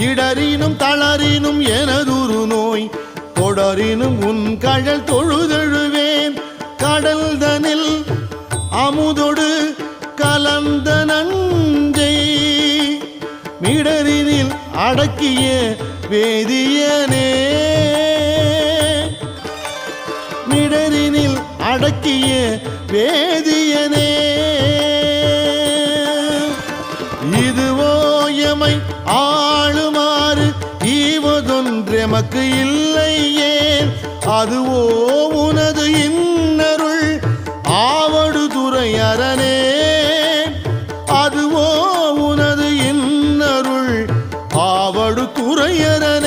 இடறினும் தளறினும் எனதுரு நோய் தொடரினும் உன் கழல் தொழுதெழுவேன் கடல் தனில் அமுதொடு கலந்த நஞ்சை மிடரினில் அடக்கிய வேதியனே மிடரினில் அடக்கிய வேதியனே இதுவோ எமை ஆளுமாறு ஈவதொன்றெமக்கு இல்லையே அதுவோ உனது இன்னருள் ஆவடு துறையரணே அதுவோ உனது இன்னருள் ஆவடு துறையரணே